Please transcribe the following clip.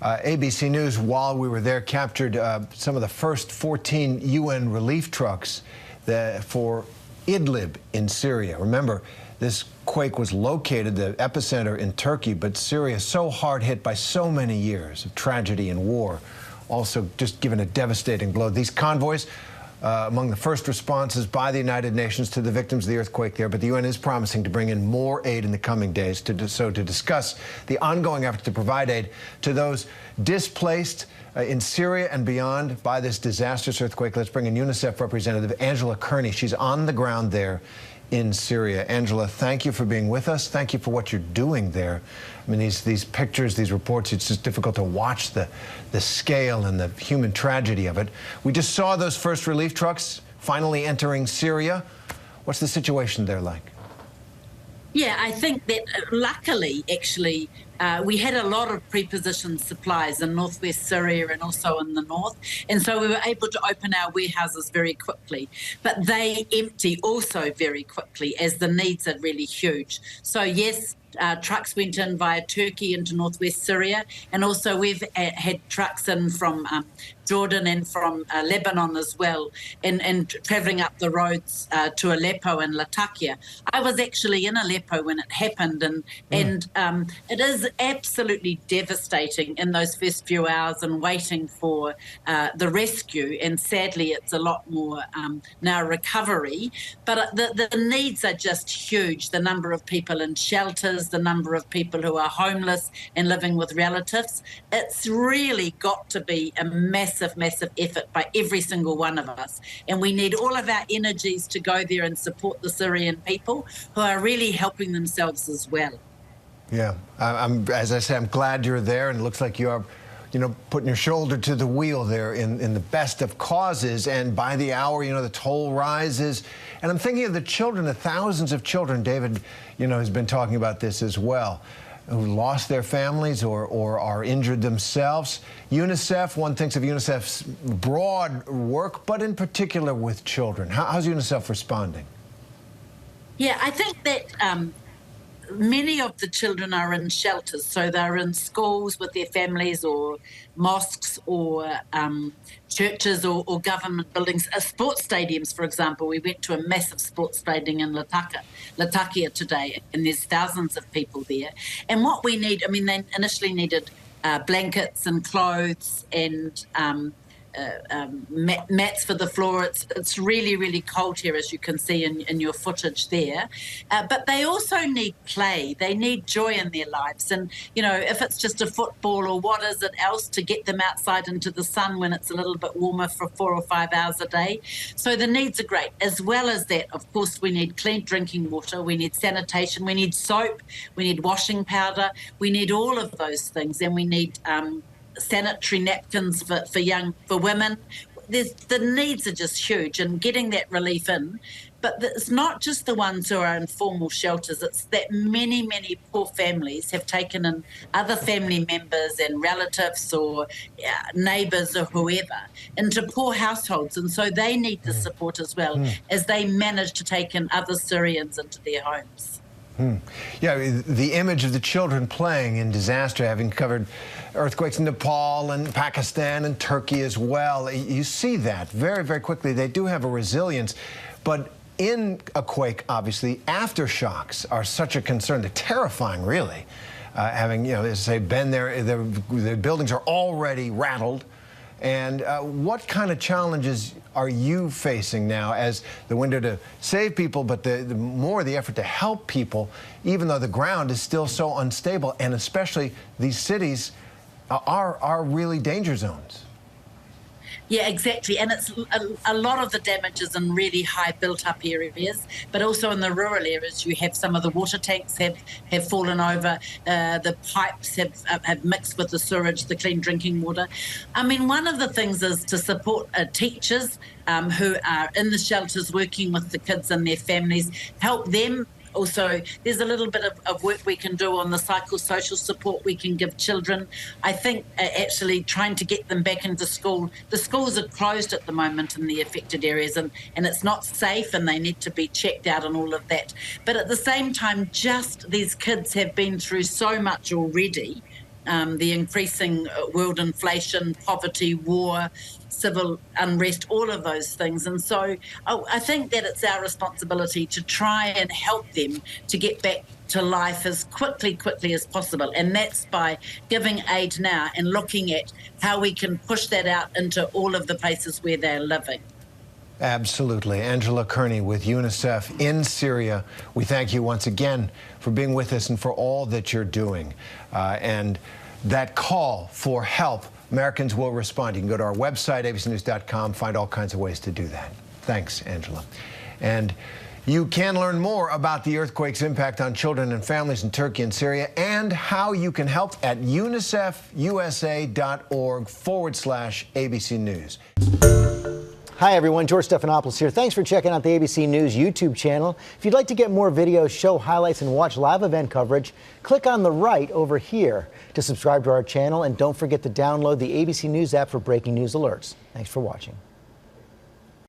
ABC News, while we were there, captured some of the first 14 UN relief trucks for Idlib in Syria. Remember, this quake was located, the epicenter, in Turkey, but Syria is so hard hit by so many years of tragedy and war, also just given a devastating blow. These convoys, among the first responses by the United Nations to the victims of the earthquake there, but the UN is promising to bring in more aid in the coming days to discuss the ongoing effort to provide aid to those displaced in Syria and beyond by this disastrous earthquake. Let's bring in UNICEF representative Angela Kearney. She's on the ground there in Syria. Angela, thank you for being with us. Thank you for what you're doing there. I mean, these pictures, these reports, it's just difficult to watch the scale and the human tragedy of it. We just saw those first relief trucks finally entering Syria. What's the situation there like? Yeah, I think that luckily, actually, we had a lot of prepositioned supplies in northwest Syria and also in the north. And so we were able to open our warehouses very quickly. But they empty also very quickly as the needs are really huge. So, yes, trucks went in via Turkey into northwest Syria. And also we've had trucks in from Jordan and from Lebanon as well, and travelling up the roads to Aleppo and Latakia. I was actually in Aleppo when it happened, and it is absolutely devastating in those first few hours and waiting for the rescue. And sadly, it's a lot more now recovery. But the needs are just huge. The number of people in shelters, the number of people who are homeless and living with relatives. It's really got to be a massive effort by every single one of us. And we need all of our energies to go there and support the Syrian people who are really helping themselves as well. Yeah, as I say, I'm glad you're there, and it looks like you are, putting your shoulder to the wheel there in the best of causes. And by the hour, the toll rises. And I'm thinking of the children, the thousands of children. David, has been talking about this as well, who lost their families or are injured themselves. UNICEF, one thinks of UNICEF's broad work, but in particular with children. How's UNICEF responding? Yeah, I think that many of the children are in shelters, so they're in schools with their families or mosques or churches or government buildings. Sports stadiums, for example. We went to a massive sports stadium in Latakia today, and there's thousands of people there. And what we need, they initially needed blankets and clothes and mats for the floor. It's really, really cold here, as you can see in your footage there. But they also need play. They need joy in their lives. And, if it's just a football or what is it else, to get them outside into the sun when it's a little bit warmer for 4 or 5 hours a day. So the needs are great. As well as that, of course, we need clean drinking water. We need sanitation. We need soap. We need washing powder. We need all of those things. And we need sanitary napkins for women. The needs are just huge, and getting that relief in. But it's not just the ones who are in formal shelters. It's that many, many poor families have taken in other family members and relatives or neighbours or whoever into poor households. And so they need the support as well as they manage to take in other Syrians into their homes. Yeah, the image of the children playing in disaster, having covered earthquakes in Nepal and Pakistan and Turkey as well. You see that very, very quickly. They do have a resilience. But in a quake, obviously, aftershocks are such a concern. They're terrifying, really. Having, as I say, been there, the buildings are already rattled. And what kind of challenges are you facing now as the window to save people, but the more the effort to help people, even though the ground is still so unstable, and especially these cities are really danger zones? Yeah, exactly. And it's a lot of the damage is in really high built-up areas, but also in the rural areas. You have some of the water tanks have fallen over, the pipes have mixed with the sewage, the clean drinking water. One of the things is to support teachers who are in the shelters working with the kids and their families, help them. Also, there's a little bit of work we can do on the psychosocial support we can give children. I think actually trying to get them back into school. The schools are closed at the moment in the affected areas, and it's not safe, and they need to be checked out and all of that. But at the same time, just these kids have been through so much already the increasing world inflation, poverty, war, civil unrest, all of those things. And so I think that it's our responsibility to try and help them to get back to life as quickly as possible. And that's by giving aid now and looking at how we can push that out into all of the places where they're living. Absolutely. Angela Kearney with UNICEF in Syria. We thank you once again for being with us and for all that you're doing. And that call for help, Americans will respond. You can go to our website, abcnews.com, find all kinds of ways to do that. Thanks, Angela. And you can learn more about the earthquake's impact on children and families in Turkey and Syria and how you can help at unicefusa.org/ABC News. Hi, everyone. George Stephanopoulos here. Thanks for checking out the ABC News YouTube channel. If you'd like to get more videos, show highlights, and watch live event coverage, click on the right over here to subscribe to our channel. And don't forget to download the ABC News app for breaking news alerts. Thanks for watching.